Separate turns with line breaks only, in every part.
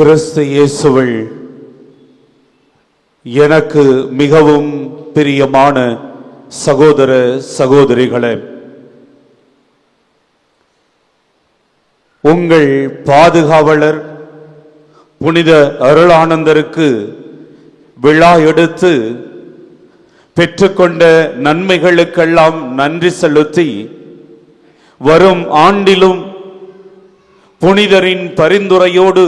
கிறிஸ்து இயேசுவில் எனக்கு மிகவும் பிரியமான சகோதர சகோதரிகளே, உங்கள் பாதுகாவலர் புனித அருளானந்தருக்கு விழா எடுத்து பெற்றுக்கொண்ட நன்மைகளுக்கெல்லாம் நன்றி செலுத்தி வரும் ஆண்டிலும் புனிதரின் பரிந்துரையோடு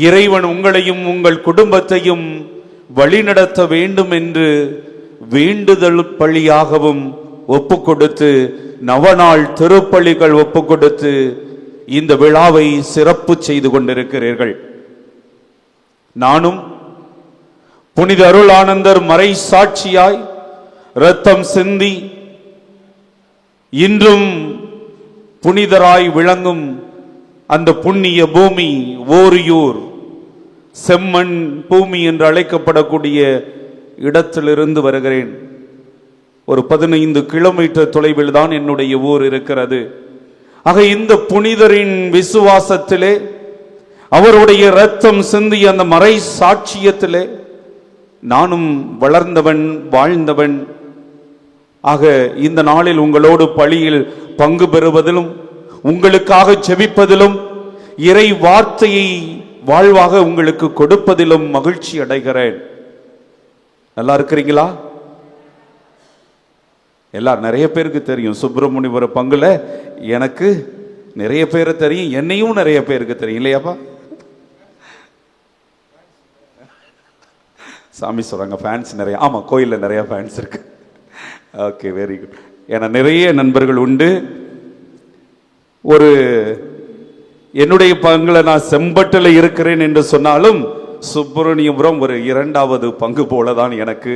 இறைவன் உங்களையும் உங்கள் குடும்பத்தையும் வழிநடத்த வேண்டும் என்று வேண்டுதல் பள்ளியாகவும் ஒப்புக்கொடுத்து நவநாள் திருப்பள்ளிகள் ஒப்புக்கொடுத்து இந்த விழாவை சிறப்பு செய்து கொண்டிருக்கிறீர்கள். நானும் புனித அருளானந்தர் மறை சாட்சியாய் இரத்தம் சிந்தி இன்றும் புனிதராய் விளங்கும் அந்த புண்ணிய பூமி ஓரியூர் செம்மண் பூமி என்று அழைக்கப்படக்கூடிய இடத்திலிருந்து வருகிறேன். ஒரு 15 கிலோமீட்டர் தொலைவில் தான் என்னுடைய ஊர் இருக்கிறது. ஆக இந்த புனிதரின் விசுவாசத்திலே, அவருடைய இரத்தம் சிந்திய அந்த மறை சாட்சியத்திலே நானும் வளர்ந்தவன், வாழ்ந்தவன். ஆக இந்த நாளில் உங்களோடு பலியில் பங்கு பெறுவதிலும் உங்களுக்காக ஜெபிப்பதிலும் இறை வார்த்தையை வாழ்வாக உங்களுக்கு கொடுப்பதிலும் மகிழ்ச்சி அடைகிறேன். நல்லா இருக்கிறீங்களா? எல்லாரும் நிறைய பேருக்கு தெரியும் சுப்பிரமணியபுர பங்குல எனக்கு நிறைய பேரை தெரியும், என்னையும் நிறைய பேருக்கு தெரியும் இல்லையாப்பா? சாமி சொல்றாங்க ஃபேன்ஸ் நிறைய. ஆமா, கோயில்ல நிறைய ஃபேன்ஸ் இருக்கு. Okay, very good. ஏன்னா நிறைய நண்பர்கள் உண்டு. ஒரு என்னுடைய பங்குல நான் செம்பட்டில் இருக்கிறேன் என்று சொன்னாலும் சுப்பிரமணியபுரம் ஒரு 2வது பங்கு போலதான் எனக்கு.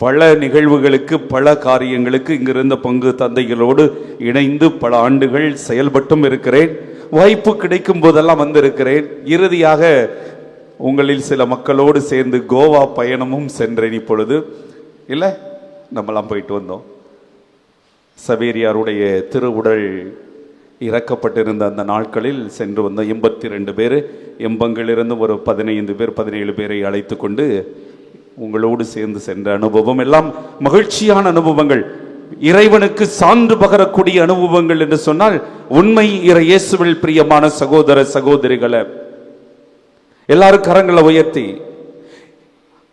பல நிகழ்வுகளுக்கு, பல காரியங்களுக்கு இங்கிருந்த பங்கு தந்தைகளோடு இணைந்து பல ஆண்டுகள் செயல்பட்டும் இருக்கிறேன். வாய்ப்பு கிடைக்கும் போதெல்லாம் வந்திருக்கிறேன். இறுதியாக உங்களில் சில மக்களோடு சேர்ந்து கோவா பயணமும் சென்றேன். இப்பொழுது இல்லை, நம்மெல்லாம் போயிட்டு வந்தோம். சவேரியாருடைய திருவுடல் இறக்கப்பட்டிருந்த அந்த நாட்களில் சென்று வந்தோம். 82 பேர், எம்பங்கிலிருந்து ஒரு 15 பேர் 17 பேரை அழைத்து கொண்டு உங்களோடு சேர்ந்து சென்ற அனுபவம் எல்லாம் மகிழ்ச்சியான அனுபவங்கள், இறைவனுக்கு சான்று பகரக்கூடிய அனுபவங்கள் என்று சொன்னால் உண்மை. இயேசுவில் பிரியமான சகோதர சகோதரிகளை எல்லாரும் கரங்களை உயர்த்தி,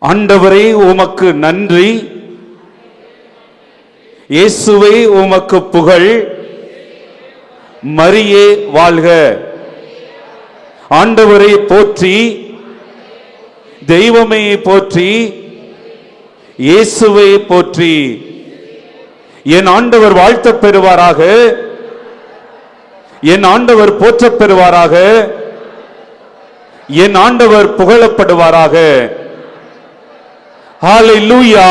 ஆண்டவரே உமக்கு நன்றி, இயேசுவே உமக்கு புகழ், மரியே வாழ்க, ஆண்டவரை போற்றி, தெய்வமே போற்றி, இயேசுவை போற்றி. என் ஆண்டவர் வாழ்த்த பெறுவாராக, என் ஆண்டவர் போற்ற பெறுவாராக, என் ஆண்டவர் புகழப்படுவாராக. ஹல்லேலூயா,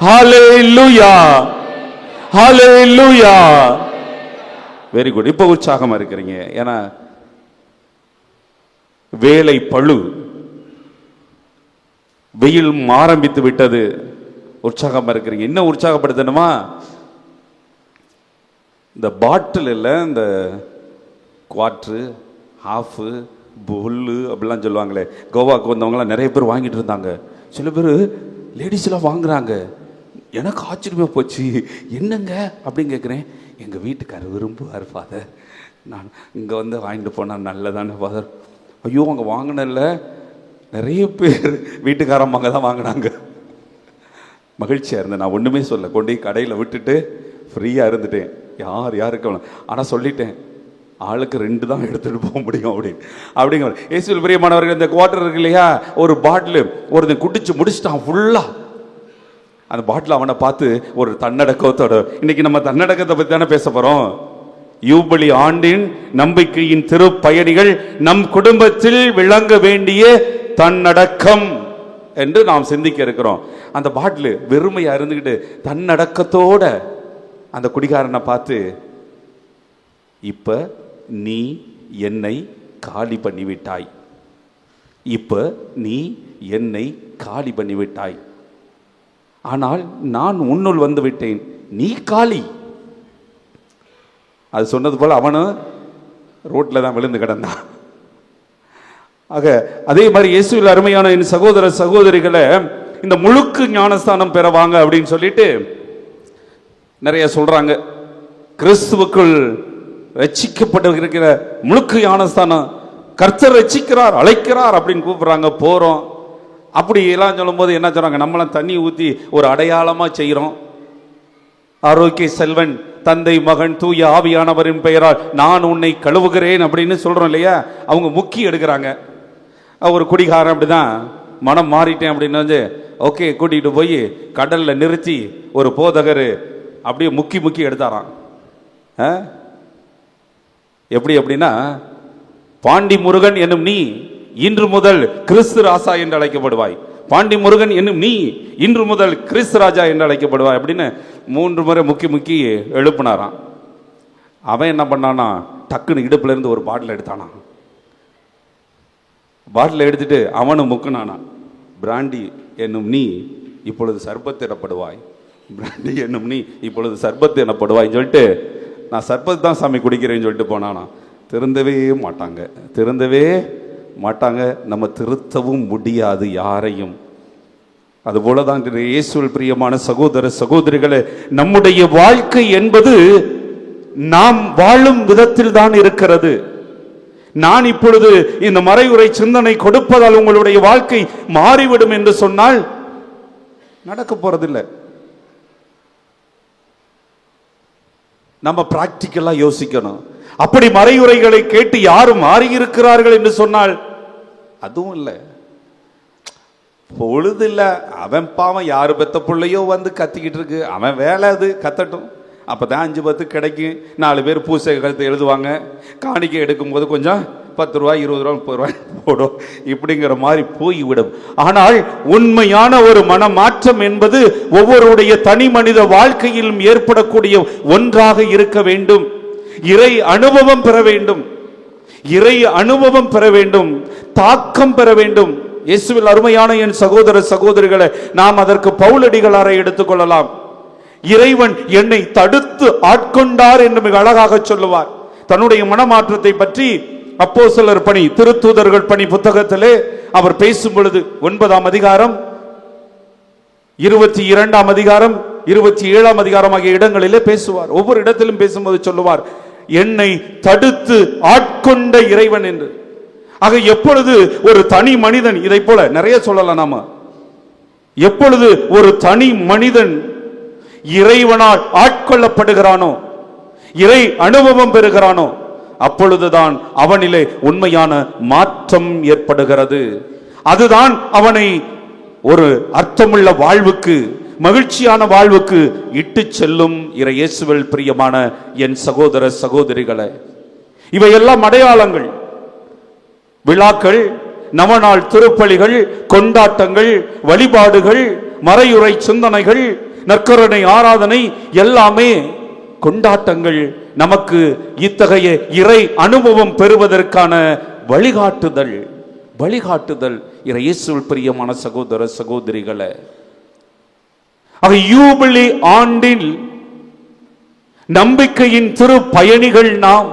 ஹல்லேலூயா, ஹல்லேலூயா. Very good. இப்போ உற்சாகமா இருக்கிறீங்க. ஏன்னா வேலை பழு, வெயில் ஆரம்பித்து விட்டது. உற்சாகமா இருக்கிறீங்க. இன்னும் உற்சாகப்படுத்தணுமா? இந்த பாட்டில் இல்லை, இந்த குவார்ட்ரு, ஹாஃபு, புல்லு அப்படிலாம் சொல்லுவாங்களே, கோவாக்கு வந்தவங்களாம் நிறைய பேர் வாங்கிட்டு இருந்தாங்க. சில பேர் லேடிஸ்லாம் வாங்குறாங்க. எனக்கு ஆச்சரியமா போச்சு. என்னங்க அப்படின்னு கேட்குறேன். எங்கள் வீட்டுக்காரர் விரும்புவார் ஃபாதர், நான் இங்கே வந்து வாங்கிட்டு போனால் நல்லதானே ஃபாதர். ஐயோ, அங்கே வாங்கினல நிறைய பேர் வீட்டுக்காரம்மாங்க தான் வாங்கினாங்க. மகிழ்ச்சியாக இருந்தேன். நான் ஒன்றுமே சொல்ல, கொண்டு கடையில் விட்டுட்டு ஃப்ரீயாக இருந்துட்டேன். யாருக்கு ஆனால் சொல்லிட்டேன், ஆளுக்கு 2 தான் எடுத்துகிட்டு போக முடியும் அப்படிங்கிற. இயேசுவில் பிரியமானவர்கள், இந்த குவார்டர் இருக்கு இல்லையா, ஒரு பாட்டில் ஒருத்தன் குடிச்சு முடிச்சுட்டான் ஃபுல்லாக. அந்த பாட்டில் அவனை பார்த்து ஒரு தன்னடக்கத்தோட, இன்னைக்கு நம்ம தன்னடக்கத்தை பற்றி தானே பேச போகிறோம். யூபிலி ஆண்டின் நம்பிக்கையின் திருப்பயணிகள் நம் குடும்பத்தில் விளங்க வேண்டிய தன்னடக்கம் என்று நாம் சிந்திக்க இருக்கிறோம். அந்த பாட்டில் வெறுமையா இருந்துக்கிட்டு தன்னடக்கத்தோட அந்த குடிகாரனை பார்த்து, இப்ப நீ என்னை காலி பண்ணிவிட்டாய், இப்ப நீ என்னை காலி பண்ணிவிட்டாய், ஆனால் நான் உன்னுள் வந்து விட்டேன், நீ காலி. அது சொன்னது போல அவனும் ரோட்ல தான் விழுந்து கிடந்தான். ஆக அதே மாதிரி இயேசுவில் அருமையான என் சகோதர சகோதரிகளை, இந்த முழுக்கு ஞானஸ்தானம் பெறவாங்க அப்படின்னு சொல்லிட்டு நிறைய சொல்றாங்க. கிறிஸ்துவுக்குள் ரட்சிக்கப்பட்டு இருக்கிற முழுக்கு ஞானஸ்தானம், கர்த்தர் ரட்சிக்கிறார், அழைக்கிறார் அப்படின்னு கூப்பிடுறாங்க. போறோம். அப்படி எல்லாம் சொல்லும் போது என்ன சொல்றாங்க, நம்மளாம் தண்ணி ஊற்றி ஒரு அடையாளமா செய்கிறோம். ஆரோக்கிய செல்வன் தந்தை மகன் தூய ஆவியானவரின் பெயரால் நான் உன்னை கழுவுகிறேன் அப்படின்னு சொல்றோம் இல்லையா. அவங்க முக்கி எடுக்கிறாங்க. ஒரு குடிகாரன் அப்படிதான் மனம் மாறிட்டேன் அப்படின்னு ஓகே கூட்டிகிட்டு போய் கடலில் நிறுத்தி ஒரு போதகர் அப்படியே முக்கி முக்கி எடுத்தாராம். எப்படி அப்படின்னா, பாண்டி முருகன் என்னும் நீ இன்று முதல் கிறிஸ்து ராசா என்று அழைக்கப்படுவாய், பாண்டி முருகன் என்னும் நீ இன்று முதல் கிறிஸ்து ராஜா என்று அழைக்கப்படுவாய் அப்படின்னு 3 முறை முக்கி முக்கி எழுப்பினாராம். அவன் என்ன பண்ணானா, டக்குன்னு இடுப்புல இருந்து ஒரு பாட்டில் எடுத்தானா. பாட்டில் எடுத்துட்டு அவனும் முக்குனானா, பிராண்டி என்னும் நீ இப்பொழுது சர்பத்து எனப்படுவாய், பிராண்டி என்னும் நீ இப்பொழுது சர்பத்து எனப்படுவாய்ன்னு சொல்லிட்டு, நான் சர்பத்து தான் சாமி குடிக்கிறேன்னு சொல்லிட்டு போனானா. திருந்தவே மாட்டாங்க, திருந்தவே மாட்டாங்க. நம்ம திருத்தவும் முடியாது யாரையும். அதுபோல தான் இயேசுவில் பிரியமான சகோதர சகோதரிகளே, நம்முடைய வாழ்க்கை என்பது நாம் வாழும் விதத்தில் தான் இருக்கிறது. நான் இப்பொழுது இந்த மறைவுரை சிந்தனை கொடுப்பதால் உங்களுடைய வாழ்க்கை மாறிவிடும் என்று சொன்னால் நடக்க போறதில்லை. நம்ம பிராக்டிக்கலா யோசிக்கணும். அப்படி மறையுரைகளை கேட்டு யாரும் மாறி இருக்கிறார்கள் என்று சொன்னால் அதுவும் இல்லை. பொழுது இல்லை, அவன் பாவம் யாரு பெத்த பிள்ளையோ வந்து கத்திக்கிட்டு இருக்கு, அவன் வேலை அது கத்தட்டும். அப்பதான் 5-10 கிடைக்கும். 4 பேர் பூசை கருத்து எழுதுவாங்க. காணிக்கை எடுக்கும் போது கொஞ்சம் 10 ரூபாய் 20 ரூபாய் 30 ரூபாய் போடும், இப்படிங்கிற மாதிரி போய்விடும். ஆனால் உண்மையான ஒரு மனமாற்றம் என்பது ஒவ்வொருடைய தனி மனித வாழ்க்கையிலும் ஏற்படக்கூடிய ஒன்றாக இருக்க வேண்டும். இறை அனுபவம் பெற வேண்டும், இறை அனுபவம் பெற வேண்டும், தாக்கம் பெற வேண்டும். இயேசுவில் அருமையான என் சகோதர சகோதரிகளை, நாம் அதற்கு பவுலடிகளாரை எடுத்துக்கொள்ளலாம். இறைவன் என்னை தடுத்து ஆட்கொண்டார் என்று மிக அழகாக சொல்லுவார். தன்னுடைய மனமாற்றத்தை பற்றி அப்போஸ்தலர் பணி, திருத்தூதர்கள் பணி புத்தகத்திலே அவர் பேசும் பொழுது 9ஆம் அதிகாரம், 22ஆம் அதிகாரம், 27ஆம் அதிகாரம் ஆகிய இடங்களிலே பேசுவார். ஒவ்வொரு இடத்திலும் பேசும்போது சொல்லுவார், என்னை தடுத்து ஆட்கொண்ட இறைவன் என்று. ஆக எப்பொழுது ஒரு தனி மனிதன், இதை போல நிறைய சொல்லலாம் நாம, எப்பொழுது ஒரு தனி மனிதன் இறைவனால் ஆட்கொள்ளப்படுகிறானோ, இறை அனுபவம் பெறுகிறானோ, அப்பொழுதுதான் அவனிலே உண்மையான மாற்றம் ஏற்படுகிறது. அதுதான் அவனை ஒரு அர்த்தமுள்ள வாழ்வுக்கு, மகிழ்ச்சியான வாழ்வுக்கு இட்டு செல்லும். இயேசுவில் பிரியமான என் சகோதர சகோதரிகளே, இவையெல்லாம் அடையாளங்கள். விழாக்கள், நவநாள் திருப்பலிகள், கொண்டாட்டங்கள், வழிபாடுகள், மறையுரை சிந்தனைகள், நற்கருணை ஆராதனை எல்லாமே கொண்டாட்டங்கள். நமக்கு இத்தகைய இறை அனுபவம் பெறுவதற்கான வழிகாட்டுதல், வழிகாட்டுதல். இயேசுவில் பிரியமான சகோதர சகோதரிகளே, யூபிலி ஆண்டில் நம்பிக்கையின் திரு பயணிகள் நாம்.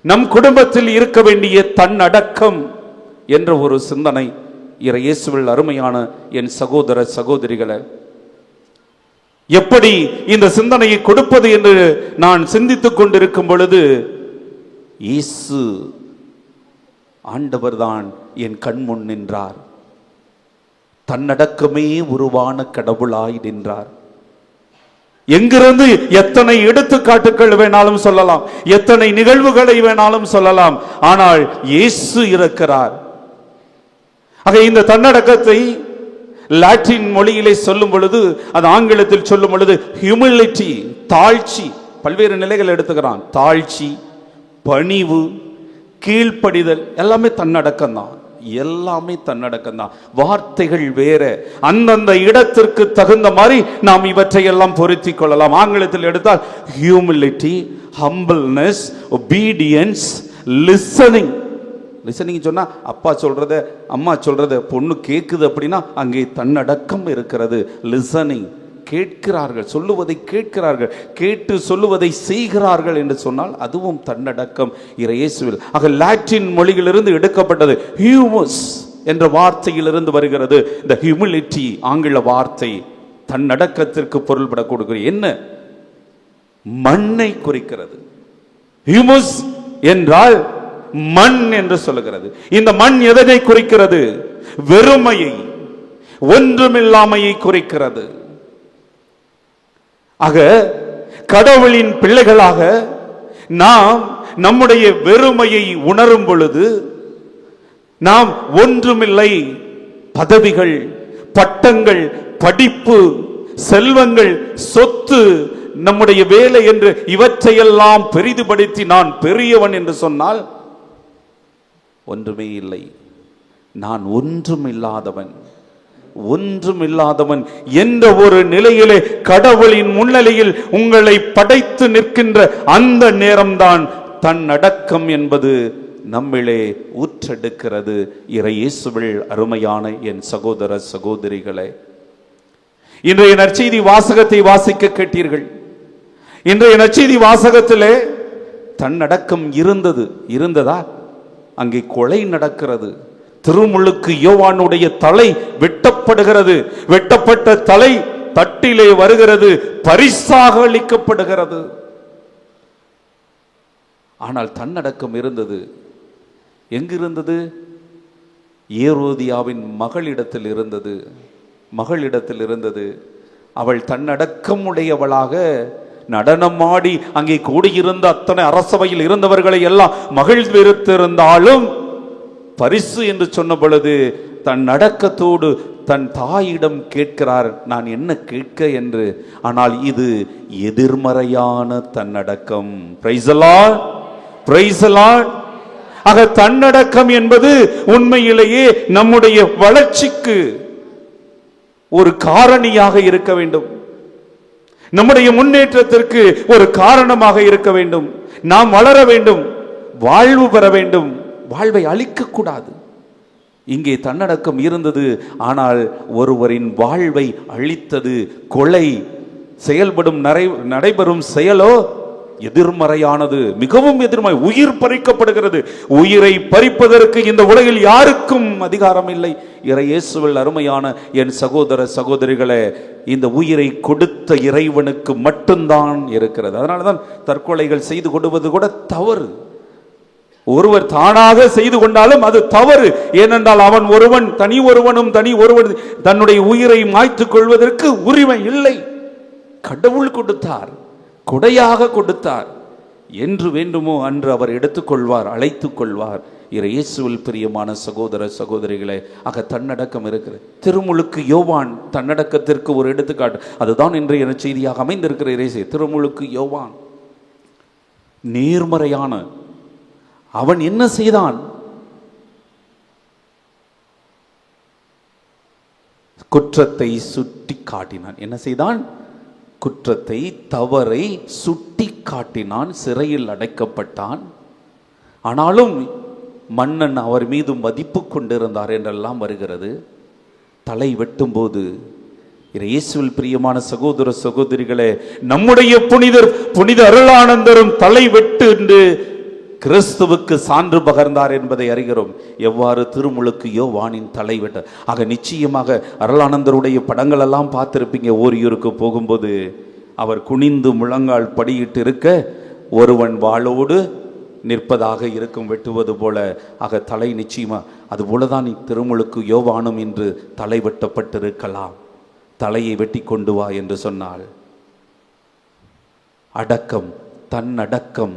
நம் குடும்பத்தில் இருக்க வேண்டிய தன்னடக்கம் என்ற ஒரு சிந்தனை இயேசுவில் அருமையான என் சகோதர சகோதரிகளே, எப்படி இந்த சிந்தனையை கொடுப்பது என்று நான் சிந்தித்துக் கொண்டிருக்கும் பொழுது, இயேசு ஆண்டவர்தான் என் கண்முன் நின்றார். தன்னடக்கமே உருவான கடவுளாய் நின்றார். எங்கிருந்து எத்தனை எடுத்துக்காட்டுகள் வேணாலும் சொல்லலாம், எத்தனை நிகழ்வுகளை வேணாலும் சொல்லலாம், ஆனால் இயேசு இருக்கிறார். ஆக இந்த தன்னடக்கத்தை லாட்டின் மொழியிலே சொல்லும் பொழுது, அது ஆங்கிலத்தில் சொல்லும் பொழுது ஹியூமிலிட்டி, தாழ்ச்சி, பல்வேறு நிலைகள் எடுத்துக்கிறான். தாழ்ச்சி, பணிவு, கீழ்ப்படிதல் எல்லாமே தன்னடக்கம் தான், எல்லாமே தன்னடக்கம் தான். வார்த்தைகள் வேற, அந்தந்த இடத்திற்கு தகுந்த மாதிரி நாம் இவற்றை எல்லாம் பொருத்தி கொள்ளலாம். ஆங்கிலத்தில் எடுத்தால் humility, humbleness, obedience, listening. Listening சொன்னா அப்பா சொல்றத அம்மா சொல்றத பொண்ணு கேட்குது அப்படின்னா அங்கே தன்னடக்கம் இருக்கிறது. லிசனிங், கேட்கிறார்கள், சொல்லுவதை கேட்கிறார்கள், கேட்டு சொல்லுவதை செய்கிறார்கள் என்று சொன்னால் அதுவும் தன்னடக்கம் இயேசுவில். ஆக லாட்டின் மொழியிலிருந்து எடுக்கப்பட்டது ஹியூமஸ் என்ற வார்த்தையிலிருந்து வருகிறது இந்த ஹியூமிலிட்டி. ஆங்கில வார்த்தை தன்னடக்கத்திற்கு பொருள்பட கொடுக்கிறது. என்ன? மண்ணை குறிக்கிறது. ஹியூமஸ் என்றால் மண் என்று சொல்லுகிறது. இந்த மண் எதனை குறிக்கிறது? வெறுமையை, ஒன்றுமில்லாமையை குறிக்கிறது. ஆக கடவுளின் பிள்ளைகளாக நாம் நம்முடைய வெறுமையை உணரும் பொழுது, நாம் ஒன்றுமில்லை, பதவிகள், பட்டங்கள், படிப்பு, செல்வங்கள், சொத்து, நம்முடைய வேலை என்று இவற்றையெல்லாம் பெரிதுபடுத்தி நான் பெரியவன் என்று சொன்னால் ஒன்றுமே இல்லை, நான் ஒன்றும் இல்லாதவன், ஒன்றும் இல்லாதவன் என்ற ஒரு நிலையிலே கடவுளின் முன்னிலையில் உங்களை படைத்து நிற்கின்ற அந்த நேரம்தான் தன்னடக்கம் என்பது நம்மிலே ஊற்றெடுக்கிறது. இயேசுவில் அருமையான என் சகோதர சகோதரிகளே, இன்றைய நற்செய்தி வாசகத்தை வாசிக்க கேட்டீர்கள். இன்றைய நற்செய்தி வாசகத்திலே தன்னடக்கம் இருந்ததா? அங்கே கொலை நடக்கிறது. திருமுழுக்கு யோவானுடைய தலை வெட்டப்படுகிறது. வெட்டப்பட்ட தலை தட்டிலே வருகிறது, பரிசாக அளிக்கப்படுகிறது. ஆனால் தன்னடக்கம் இருந்தது. எங்கிருந்தது? ஏரோதியாவின் மகளிடத்தில் இருந்தது. மகளிடத்தில் இருந்தது. அவள் தன்னடக்கம் உடையவளாக நடனமாடி அங்கே கூடியிருந்த அத்தனை அரசவையில் இருந்தவர்களை எல்லாம் மகிழ்விருத்திருந்தாலும் பரிசு என்று சொன்ன பொழுது தன் அடக்கத்தோடு தன் தாயிடம் கேட்கிறார், நான் என்ன கேட்க என்று. ஆனால் இது எதிர்மறையான தன்னடக்கம். Praise the lord, praise the lord. ஆக தன்னடக்கம் என்பது உண்மையிலேயே நம்முடைய வளர்ச்சிக்கு ஒரு காரணியாக இருக்க வேண்டும், நம்முடைய முன்னேற்றத்திற்கு ஒரு காரணமாக இருக்க வேண்டும். நாம் வளர வேண்டும், வாழ்வு பெற வேண்டும், வாழ்வை அழிக்க கூடாது. இங்கே தன்னடக்கம் இருந்தது, ஆனால் ஒருவரின் வாழ்வை அழித்தது. கொலை செயல்படும் நடைபெறும் செயலோ எதிர்மறையானது, மிகவும் எதிர்மறை. உயிர் பறிக்கப்படுகிறது. உயிரை பறிப்பதற்கு இந்த உலகில் யாருக்கும் அதிகாரம் இல்லை. இயேசுவில் அருமையான என் சகோதர சகோதரிகளே, இந்த உயிரை கொடுத்த இறைவனுக்கு மட்டும்தான் இருக்கிறது. அதனால்தான் தற்கொலைகள் செய்து கொள்வது கூட தவறு. ஒருவர் தானாக செய்து கொண்டாலும் அது தவறு. ஏனென்றால் அவன் ஒருவன், தனி ஒருவனும் தன்னுடைய உயிரை மாய்த்துக் கொள்வதற்கு உரிமை இல்லை. கடவுள் கொடுத்தார், கொடையாக கொடுத்தார். என்று வேண்டுமோ அன்று அவர் எடுத்துக்கொள்வார், அழைத்துக் கொள்வார். இயேசுவில் பிரியமான சகோதர சகோதரிகளே, ஆக தன்னடக்கம் இருக்கிறது. திருமுழுக்கு யோவான் தன்னடக்கத்திற்கு ஒரு எடுத்துக்காட்டு. அதுதான் இன்றைய செய்தியாக அமைந்திருக்கிற இயேசு. திருமுழுக்கு யோவான் நேர்மறையான, அவன் என்ன செய்தான்? குற்றத்தை சுட்டி காட்டினான். என்ன செய்தான்? குற்றத்தை, தவறை சுட்டி காட்டினான். சிறையில் அடைக்கப்பட்டான். ஆனாலும் மன்னன் அவர் மீது மதிப்பு கொண்டிருந்தார் என்றெல்லாம் வருகிறது. தலை வெட்டும் போது இயேசுவில் பிரியமான சகோதர சகோதரிகளே, நம்முடைய புனித அருளானந்தரும் தலை வெட்டு என்று கிறிஸ்துவுக்கு சான்று பகர்ந்தார் என்பதை அறிகிறோம். எவ்வாறு திருமுழுக்கு யோவானின் தலை வெட்ட. ஆக நிச்சயமாக அருளானந்தருடைய படங்கள் எல்லாம் பார்த்திருப்பீங்க. ஓரியூருக்கு போகும்போது அவர் குனிந்து முழங்கால் படியிட்டு இருக்க, ஒருவன் வாளோடு நிற்பதாக இருக்கும், வெட்டுவது போல. ஆக தலை நிச்சயமா அது போலதான் திருமுழுக்கு யோவானும் இன்று தலை வெட்டப்பட்டிருக்கலாம். தலையை வெட்டி கொண்டு வா என்று சொன்னால் அடக்கம், தன்னடக்கம்,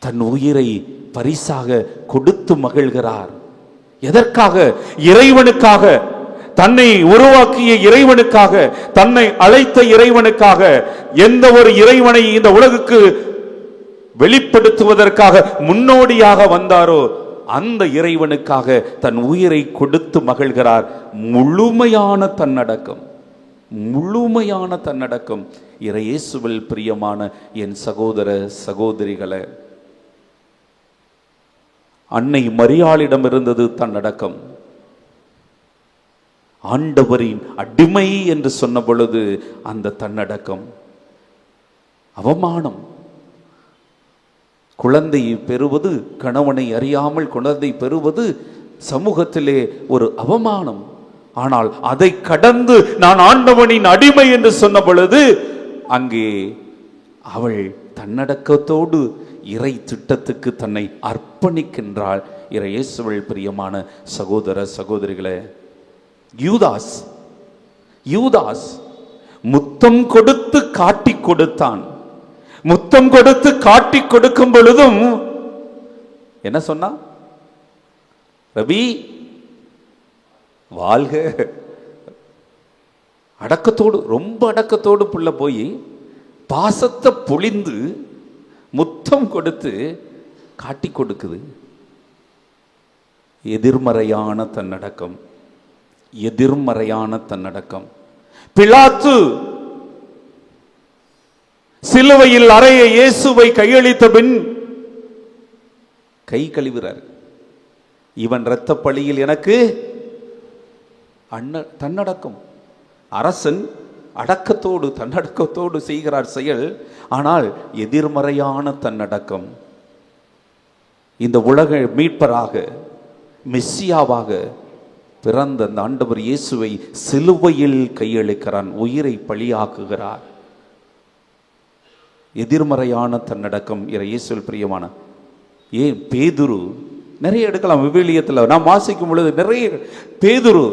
தன் உயிரை பரிசாக கொடுத்து மகிழ்கிறார். எதற்காக? இறைவனுக்காக, தன்னை உருவாக்கிய இறைவனுக்காக, தன்னை அழைத்த இறைவனுக்காக. எந்த ஒரு இறைவனை இந்த உலகுக்கு வெளிப்படுத்துவதற்காக முன்னோடியாக வந்தாரோ அந்த இறைவனுக்காக தன் உயிரை கொடுத்து மகிழ்கிறார். முழுமையான தன்னடக்கம், முழுமையான தன்னடக்கம். இயேசுவில் பிரியமான என் சகோதர சகோதரிகளே, அன்னை மரியாளிடம் இருந்தது தன்னடக்கம். ஆண்டவரின் அடிமை என்று சொன்ன பொழுது அந்த தன்னடக்கம் அவமானம். குழந்தை பெறுவது, கணவனை அறியாமல் குழந்தை பெறுவது சமூகத்திலே ஒரு அவமானம். ஆனால் அதை கடந்து நான் ஆண்டவனின் அடிமை என்று சொன்ன பொழுது அங்கே அவள் தன்னடக்கத்தோடு இறை திட்டத்துக்கு தன்னை அர்ப்பணிக்கின்றாள். இயேசுவில் பிரியமான சகோதர சகோதரிகளே, யூதாஸ் முத்தம் கொடுத்து காட்டி கொடுத்தான். முத்தம் கொடுத்து காட்டி கொடுக்கும் பொழுதும் என்ன சொன்னா? ரபி வாழ்க. அடக்கத்தோடு, ரொம்ப அடக்கத்தோடு புள்ள போய் பாசத்தை பொழிந்து முத்தம் கொடுத்து காட்டி கொடுக்குது. எதிர்மறையான தன்னடக்கம், எதிர்மறையான தன்னடக்கம். பிலாத்து சிலுவையில் அறைய இயேசுவை கையளித்த பின் கை கழுவுறார். இவன் இரத்த பழியில் எனக்கு தன்னடக்கம். அரசன் அடக்கத்தோடு தன்னடக்கத்தோடு செய்கிறார் செயல், ஆனால் எதிர்மறையான தன்னடக்கம். இந்த உலக மீட்பராக மெஸ்ஸியாவாக பிறந்த அந்த ஆண்டவர் இயேசுவை சிலுவையில் கையளிக்கிறான், உயிரை பலியாக்குகிறார். எதிர்மறையான தன்னடக்கம் இயேசுவில் பிரியமான. ஏன் பேதுரு நிறைய எடுக்கலாம் விவிலியத்தில் நாம் வாசிக்கும் பொழுது நிறைய. பேதுரு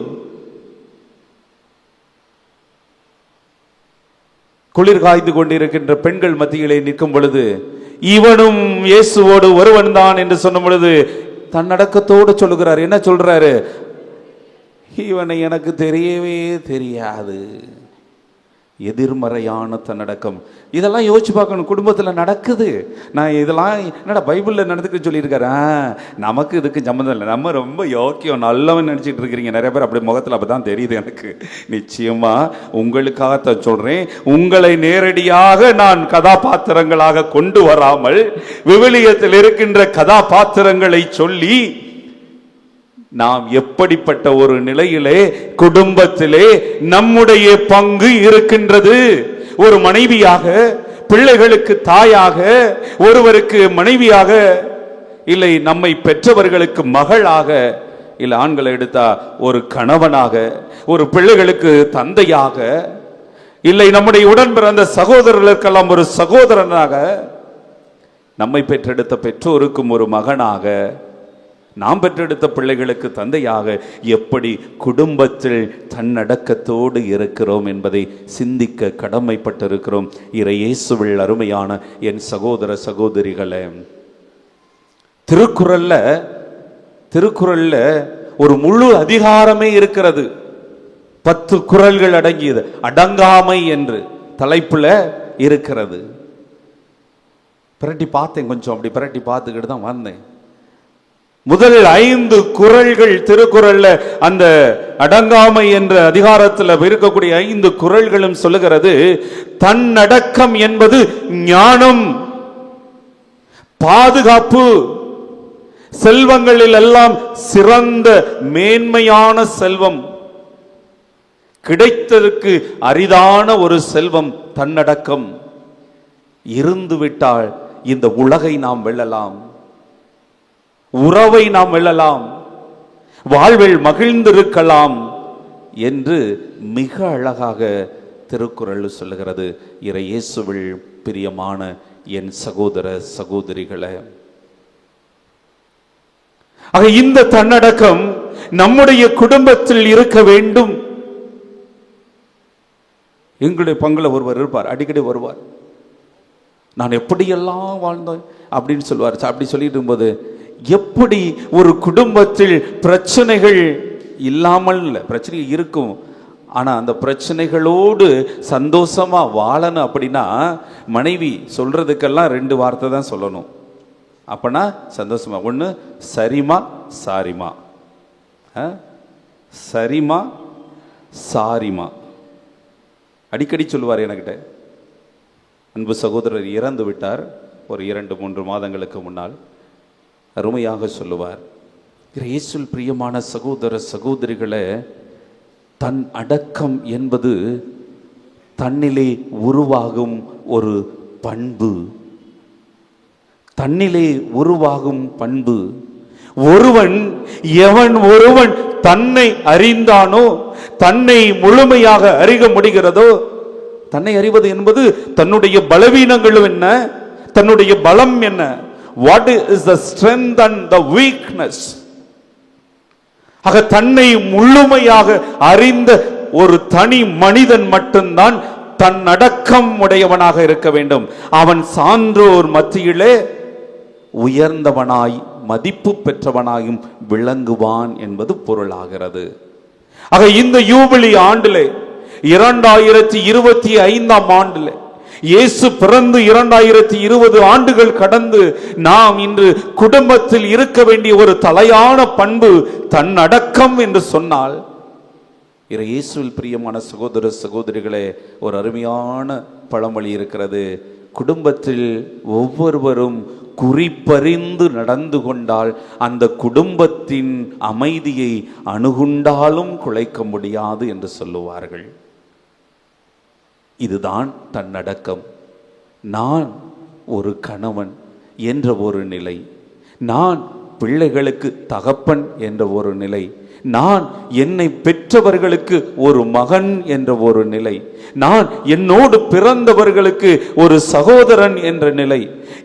குளிர் காய்ந்து கொண்டிருக்கின்ற பெண்கள் மத்தியிலே நிற்கும் பொழுது இவனும் இயேசுவோடு ஒருவன் தான் என்று சொன்ன பொழுது தன்னடக்கத்தோடு சொல்லுகிறார். என்ன சொல்றாரு? இவனை எனக்கு தெரியவே தெரியாது. எதிர்மறையான தன்னடக்கம். இதெல்லாம் யோசிச்சு பார்க்கணும். குடும்பத்தில் நடக்குது. நான் இதெல்லாம் என்னடா பைபிளில் நடந்துக்கு சொல்லியிருக்கிறேன், நமக்கு இதுக்கு சம்மந்தம் இல்லை, நம்ம ரொம்ப யோக்கியம் நல்லவன் நினச்சிட்டு இருக்கிறீங்க நிறைய பேர். அப்படி முகத்தில் அப்போ தான் தெரியுது எனக்கு. நிச்சயமா உங்களுக்காகத்தான் சொல்றேன். உங்களை நேரடியாக நான் கதாபாத்திரங்களாக கொண்டு வராமல் விவிலியத்தில் இருக்கின்ற கதாபாத்திரங்களை சொல்லி நாம் எப்படிப்பட்ட ஒரு நிலையிலே குடும்பத்திலே நம்முடைய பங்கு இருக்கின்றது. ஒரு மனைவியாக, பிள்ளைகளுக்கு தாயாக, ஒருவருக்கு மனைவியாக, இல்லை நம்மை பெற்றவர்களுக்கு மகளாக, இல்லை ஆண்களை எடுத்தா ஒரு கணவனாக, ஒரு பிள்ளைகளுக்கு தந்தையாக, இல்லை நம்முடைய உடன் பிறந்த சகோதரர்களுக்கெல்லாம் ஒரு சகோதரனாக, நம்மை பெற்றெடுத்த பெற்றோருக்கும் ஒரு மகனாக, நாம் பெற்றெடுத்த பிள்ளைகளுக்கு தந்தையாக எப்படி குடும்பத்தில் தன்னடக்கத்தோடு இருக்கிறோம் என்பதை சிந்திக்க கடமைப்பட்டிருக்கிறோம். இயேசுவில் அருமையான என் சகோதர சகோதரிகளே, திருக்குறள்ல ஒரு முழு அதிகாரமே இருக்கிறது. 10 குறள்கள் அடங்கியது. அடங்காமை என்று தலைப்புல இருக்கிறது. பிரட்டி பார்த்தேன், கொஞ்சம் அப்படி பிரட்டி பார்த்துக்கிட்டு தான் வந்தேன். முதல் 5 குறள்கள் திருக்குறள்ல, அந்த அடங்காமை என்ற அதிகாரத்தில் இருக்கக்கூடிய 5 குறள்களும் சொல்லுகிறது, தன்னடக்கம் என்பது ஞானம், பாதுகாப்பு, செல்வங்களில் எல்லாம் சிறந்த மேன்மையான செல்வம், கிடைத்ததற்கு அரிதான ஒரு செல்வம் தன்னடக்கம். இருந்துவிட்டால் இந்த உலகை நாம் வெல்லலாம், உறவை நாம் வெல்லலாம், வாழ்வில் மகிழ்ந்திருக்கலாம் என்று மிக அழகாக திருக்குறள் சொல்லுகிறது. இயேசுவில் பிரியமான என் சகோதர சகோதரிகளே, ஆக இந்த தன்னடக்கம் நம்முடைய குடும்பத்தில் இருக்க வேண்டும். எங்களுடைய பங்குல ஒருவர் இருப்பார், அடிக்கடி வருவார். நான் எப்படியெல்லாம் வாழ்ந்தேன் அப்படின்னு சொல்லுவார். அப்படி சொல்லிட்டு இருக்கும்போது, எப்படி ஒரு குடும்பத்தில் பிரச்சனைகள் இல்லாமல் இல்லை, பிரச்சனை இருக்கும், ஆனா அந்த பிரச்சனைகளோடு சந்தோஷமா வாழணும் அப்படின்னா மனைவி சொல்றதுக்கெல்லாம் 2 வார்த்தை தான் சொல்லணும். அப்பனா சந்தோஷமா, ஒன்று சரிமா சாரிமா, சரிமா சாரிமா அடிக்கடி சொல்லுவார் என்கிட்ட. அன்பு சகோதரர் இறந்து விட்டார் ஒரு 2-3 மாதங்களுக்கு முன்னால். அருமையாக சொல்லுவார், இயேசுவில் பிரியமான சகோதர சகோதரிகளே, தன் அடக்கம் என்பது தன்னிலே உருவாகும் ஒரு பண்பு. தன்னிலே உருவாகும் பண்பு. எவன் ஒருவன் தன்னை அறிந்தானோ, தன்னை முழுமையாக அறிய முடிகிறதோ, தன்னை அறிவது என்பது தன்னுடைய பலவீனங்களும் என்ன, தன்னுடைய பலம் என்ன, what is the strength and the weakness. ஆக தன்னை முழுமையாக அறிந்த ஒரு தனி மனிதன் மட்டும்தான் தன் அடக்கம் உடையவனாக இருக்க வேண்டும். அவன் சான்றோர் மத்தியிலே உயர்ந்தவனாய் மதிப்பு பெற்றவனாயும் விளங்குவான் என்பது பொருளாகிறது. ஆக இந்த யூபிலி ஆண்டிலே 2025 ஆண்டிலே இயேசு பிறந்து 2020 ஆண்டுகள் கடந்து நாம் இன்று குடும்பத்தில் இருக்க வேண்டிய ஒரு தலையான பண்பு தன்னடக்கம் என்று சொன்னால், இயேசுவில் பிரியமான சகோதர சகோதரிகளே, ஒரு அருமையான பழமொழி இருக்கிறது. குடும்பத்தில் ஒவ்வொருவரும் குறிப்பறிந்து நடந்து கொண்டால் அந்த குடும்பத்தின் அமைதியை அணுகுண்டாலும் குலைக்க முடியாது என்று சொல்லுவார்கள். இதுதான் தன்னடக்கம். நான் ஒரு கணவன் என்ற ஒரு நிலை, நான் பிள்ளைகளுக்கு தகப்பன் என்ற ஒரு நிலை, நான் என்னை பெற்றவர்களுக்கு ஒரு மகன் என்ற ஒரு நிலை, நான் என்னோடு பிறந்தவர்களுக்கு ஒரு சகோதரன் என்ற நிலை,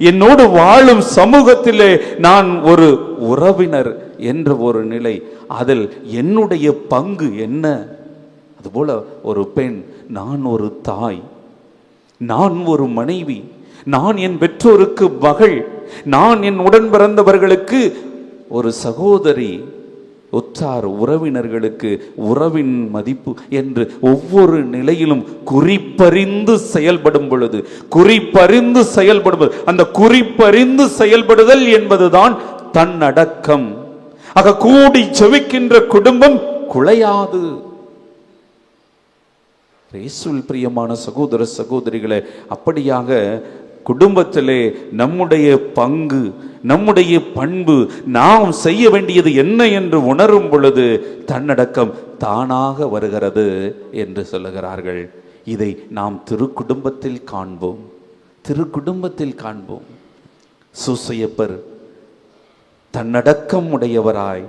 என்னோடு வாழும் சமூகத்திலே நான் ஒரு உறவினர் என்ற ஒரு நிலை, அதில் என்னுடைய பங்கு என்ன. அதுபோல ஒரு பெண், நான் ஒரு தாய், நான் ஒரு மனைவி, நான் என் பெற்றோருக்கு மகள், நான் என் உடன் பிறந்தவர்களுக்கு ஒரு சகோதரி, உற்றார் உறவினர்களுக்கு உறவின் மதிப்பு என்று ஒவ்வொரு நிலையிலும் குறிப்பறிந்து செயல்படும் பொழுது, அந்த குறிப்பறிந்து செயல்படுதல் என்பதுதான் தன்னடக்கம். ஆக கூடி செவிக்கின்ற குடும்பம் குலையாது. இயேசுவில் பிரியமான சகோதர சகோதரிகளே, அப்படியாக குடும்பத்திலே நம்முடைய பங்கு, நம்முடைய பண்பு, நாம் செய்ய வேண்டியது என்ன என்று உணரும் பொழுது தன்னடக்கம் தானாக வருகிறது என்று சொல்லுகிறார்கள். இதை நாம் திருக்குடும்பத்தில் காண்போம். சூசையப்பர் தன்னடக்கம் உடையவராய்,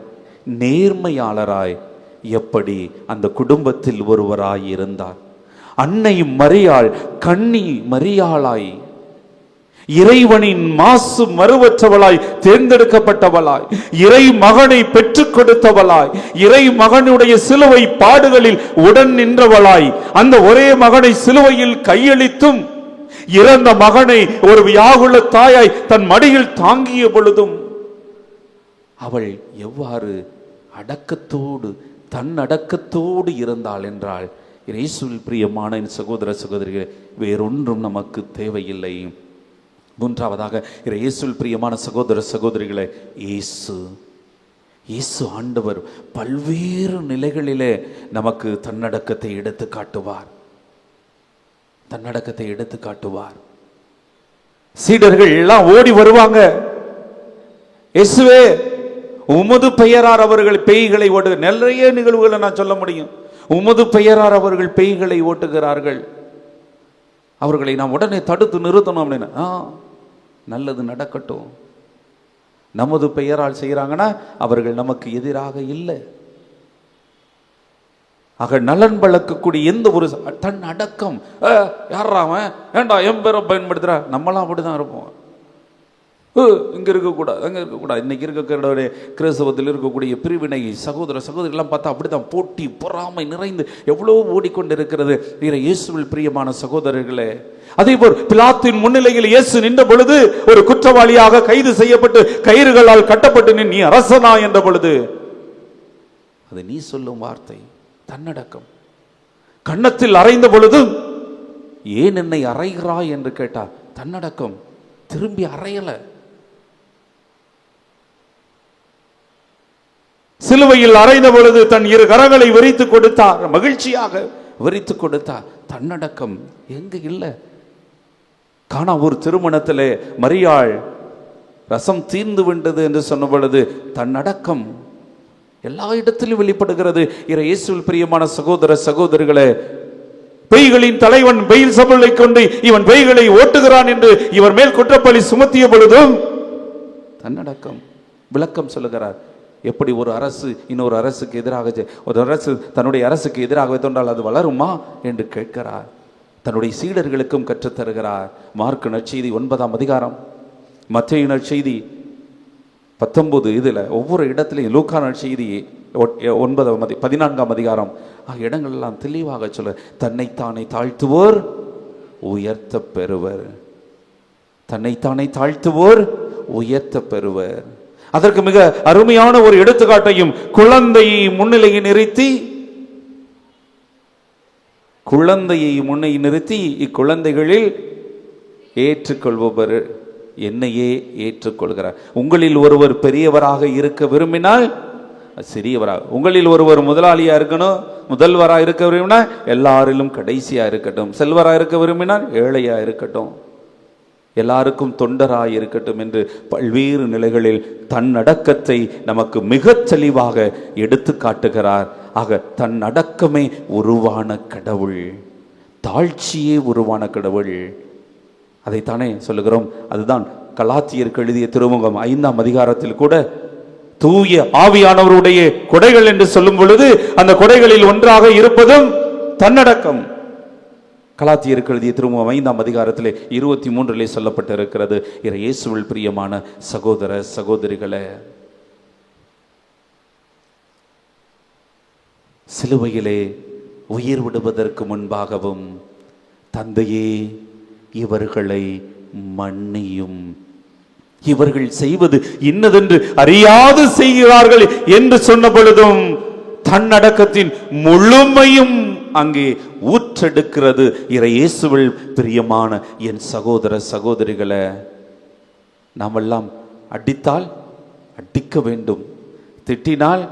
நேர்மையாளராய் எப்படி அந்த குடும்பத்தில் ஒருவராய் இருந்தார். அன்னை மரியாள் கன்னி மரியாளாய், இறைவனின் மாசு மறுவற்றவளாய், தேர்ந்தெடுக்கப்பட்டவளாய், இறை மகனை பெற்றுக் கொடுத்தவளாய், இறை மகனுடைய சிலுவை பாடுகளில் உடன் நின்றவளாய், அந்த ஒரே மகனை சிலுவையில் கையளித்தும் இறந்த மகனை ஒரு வியாகுல தாயாய் தன் மடியில் தாங்கிய பொழுதும் அவள் எவ்வாறு அடக்கத்தோடு தன்னடக்கத்தோடு இருந்தாள் என்றால், இயேசுவில் பிரியமான சகோதர சகோதரிகளே, வேறொன்றும் நமக்கு தேவையில்லை. மூன்றாவதாக இயேசுவில் பிரியமான சகோதர சகோதரிகளே, இயேசு ஆண்டவர் பல்வேறு நிலைகளிலே நமக்கு தன்னடக்கத்தை எடுத்து காட்டுவார். சீடர்கள் எல்லாம் ஓடி வருவாங்க. இயேசுவே, உமது பெயரார் அவர்கள் பேய்களை ஓட்டு, நிறைய நிகழ்வுகளை நான் சொல்ல முடியும். உமது பெயரார் அவர்கள் பேய்களை ஓட்டுகிறார்கள், அவர்களை நாம் உடனே தடுத்து நிறுத்தணும் அப்படின்னா, நல்லது நடக்கட்டும். நமது பெயரால் செய்கிறாங்கன்னா அவர்கள் நமக்கு எதிராக இல்லை. ஆக நலன் வளர்க்கக்கூடிய எந்த ஒரு தன் அடக்கம், யாராவன் ஏண்டா என் பேரை பயன்படுத்துறா, நம்மளாம் அப்படிதான் இருப்போம். இங்க இருக்கக்கூடாது, அங்க இருக்கக்கூடாது. இன்னைக்கு இருக்கக்கூடிய கிறிஸ்தவத்தில் இருக்கக்கூடிய பிரிவினை சகோதர சகோதரிகள்லாம் பார்த்தா அப்படிதான் போட்டி பொறாமை நிறைந்து எவ்வளோ ஓடிக்கொண்டு இருக்கிறது. இயேசுவில் பிரியமான சகோதரர்களே, அதே போல் பிலாத்தின் முன்னிலையில் இயேசு நின்ற பொழுது ஒரு குற்றவாளியாக கைது செய்யப்பட்டு கயிறுகளால் கட்டப்பட்டு நீ அரசனா என்ற பொழுது அது நீ சொல்லும் வார்த்தை தன்னடக்கம். கன்னத்தில் அறைந்த பொழுது ஏன் என்னை அறைகிறாய் என்று கேட்டா தன்னடக்கம். திரும்பி அறையல. சிலுவையில் அறைந்த பொழுது தன் இரு கரங்களை விரித்து கொடுத்தார், மகிழ்ச்சியாக விரித்து கொடுத்தார். தன்னடக்கம் எங்க இல்லை. காணா ஒரு திருமணத்திலே மரியாள் ரசம் தீர்ந்து விட்டது என்று சொன்ன பொழுது தன்னடக்கம் எல்லா இடத்திலும் வெளிப்படுகிறது. இயேசுவில் பிரியமான சகோதர சகோதரிகளே, பேய்களின் தலைவன் பெயில் சபலை கொண்டு இவன் பேய்களை ஓட்டுகிறான் என்று இவர் மேல் குற்றப்பழி சுமத்திய பொழுதும் தன்னடக்கம். விளக்கம் சொல்லுகிறார். எப்படி ஒரு அரசு இன்னொரு அரசுக்கு எதிராக, ஒரு அரசு தன்னுடைய அரசுக்கு எதிராக தோன்றால் அது வளருமா என்று கேட்கிறார். தன்னுடைய சீடர்களுக்கும் கற்றுத்தருகிறார். மார்க் நற்செய்தி 9ஆம் அதிகாரம், மத்தேயு நற்செய்தி 19, இதில் ஒவ்வொரு இடத்திலையும் லூக்கா நற்செய்தி 14ஆம் அதிகாரம் இடங்கள் எல்லாம் தெளிவாக சொல்ல, தன்னைத்தானே தாழ்த்துவோர் உயர்த்த பெறுவர். தன்னைத்தானே தாழ்த்துவோர் உயர்த்த பெறுவர். அதற்கு மிக அருமையான ஒரு எடுத்துக்காட்டையும் குழந்தையை முன்னிலையை நிறுத்தி இக்குழந்தைகளில் ஏற்றுக்கொள்பவர் என்னையே ஏற்றுக்கொள்கிறார். உங்களில் ஒருவர் பெரியவராக இருக்க விரும்பினால் சிறியவராக, உங்களில் ஒருவர் முதலாளியா இருக்கணும், முதல்வரா இருக்க விரும்பினால் எல்லாரிலும் கடைசியா இருக்கட்டும், செல்வரா இருக்க விரும்பினால் ஏழையா இருக்கட்டும், எல்லாருக்கும் தொண்டராய் இருக்கட்டும் என்று பல்வேறு நிலைகளில் தன்னடக்கத்தை நமக்கு மிக தெளிவாக எடுத்து காட்டுகிறார். ஆக தன்னடக்கமே உருவான கடவுள், தாழ்ச்சியே உருவான கடவுள். அதைத்தானே சொல்லுகிறோம். அதுதான் கலாத்தியருக்கு எழுதிய திருமுகம் 5ஆம் அதிகாரத்தில் கூட தூய ஆவியானவருடைய கொடைகள் என்று சொல்லும் பொழுது அந்த கொடைகளில் ஒன்றாக இருப்பதும் தன்னடக்கம். கலாத்தியருக்கு எழுதிய திருமுகம் 5ஆம் அதிகாரத்திலே 23 சொல்லப்பட்டிருக்கிறது. இயேசுவில் பிரியமான சகோதர சகோதரிகளே, சிலுவையிலே உயிர் விடுவதற்கு முன்பாகவும் தந்தையே இவர்களை மன்னியும், இவர்கள் செய்வது இன்னதென்று அறியாது செய்கிறார்கள் என்று சொன்ன பொழுதும் தன்னடக்கத்தின் முழுமையும் அங்கே ஊற்றெடுக்கிறது. இயேசுவில் பிரியமான என் சகோதர சகோதரிகளை, நாமெல்லாம் அடித்தால் அடிக்க வேண்டும், திட்டினால்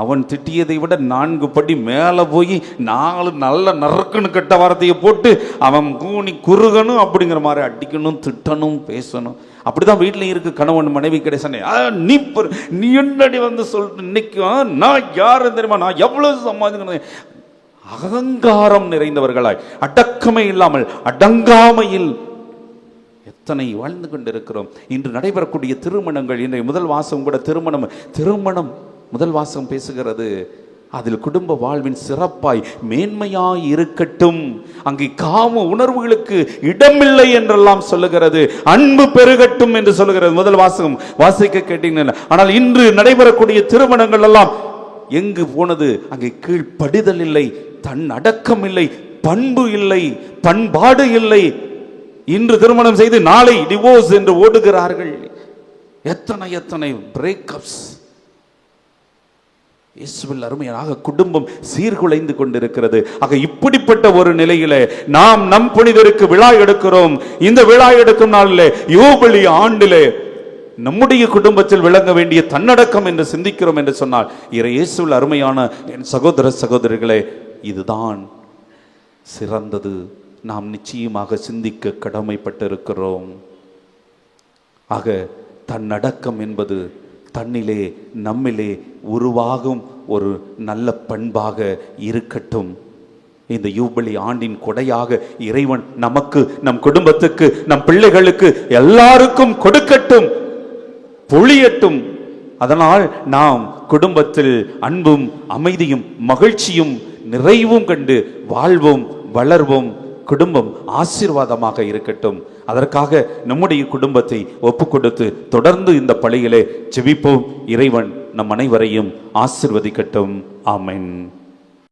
அவன் திட்டியதை விட 4 படி மேலே போய் 4 நல்ல நறுக்குன்னு கெட்ட வார்த்தையை போட்டு அவன் கூனி குறுகணும், அப்படிங்கிற மாதிரி அடிக்கணும், திட்டணும், பேசணும். அப்படிதான் வீட்டிலையும் இருக்கு. கணவன் மனைவி கிடையாது, நீ என்னடி வந்து சொல்லிட்டு இன்னைக்கு நான் யாரு தெரியுமா, நான் எவ்வளவு சம்பாதிக்கணும், அகங்காரம் நிறைந்தவர்களாய் அடக்கமே இல்லாமல் அடங்காமையில் எத்தனை வாழ்ந்து கொண்டிருக்கிறோம். இன்று நடைபெறக்கூடிய திருமணங்கள், இன்றைய முதல் வாசம் கூட திருமணம் முதல் வாசம் பேசுகிறது. அதில் குடும்ப வாழ்வின் சிறப்பாய் மேன்மையாய் இருக்கட்டும், அங்கே காம உணர்வுகளுக்கு இடமில்லை என்றெல்லாம் சொல்லுகிறது, அன்பு பெருகட்டும் என்று சொல்லுகிறது. முதல் வாசகம் வாசிக்க கேட்டீங்க. ஆனால் இன்று நடைபெறக்கூடிய திருமணங்கள் எல்லாம் எங்கு போனது? அங்கே கீழ்ப்படிதல் இல்லை, தன் அடக்கம் இல்லை, பண்பு இல்லை, பண்பாடு இல்லை. இன்று திருமணம் செய்து நாளை டிவோர்ஸ் என்று ஓடுகிறார்கள். எத்தனை பிரேக்கப்ஸ். இயேசுவில் அருமையாக குடும்பம் சீர்குலைந்து கொண்டிருக்கிறது. ஆக இப்படிப்பட்ட ஒரு நிலையில நாம் நம் புனிதருக்கு விழா எடுக்கிறோம். இந்த விழா எடுக்கும் நாளிலே, யூபிலி ஆண்டிலே நம்முடைய குடும்பத்தில் விளங்க வேண்டிய தன்னடக்கம் என்று சிந்திக்கிறோம் என்று சொன்னால், இயேசுவில் அருமையான என் சகோதர சகோதரிகளே, இதுதான் சிறந்தது. நாம் நிச்சயமாக சிந்திக்க கடமைப்பட்டிருக்கிறோம். ஆக தன்னடக்கம் என்பது தன்னிலே நம்மிலே உருவாகும் ஒரு நல்ல பண்பாக இருக்கட்டும். இந்த யூபிலி ஆண்டின் கொடையாக இறைவன் நமக்கு, நம் குடும்பத்துக்கு, நம் பிள்ளைகளுக்கு எல்லாருக்கும் கொடுக்கட்டும், பொழியட்டும். அதனால் நாம் குடும்பத்தில் அன்பும் அமைதியும் மகிழ்ச்சியும் நிறைவும் கண்டு வாழ்வோம், வளர்வோம். குடும்பம் ஆசீர்வாதமாக இருக்கட்டும். அதற்காக நம்முடைய குடும்பத்தை ஒப்பு கொடுத்து தொடர்ந்து இந்த பலியிலே ஜெபிப்போம். இறைவன் நம் அனைவரையும் ஆசீர்வதிக்கட்டும். ஆமென்.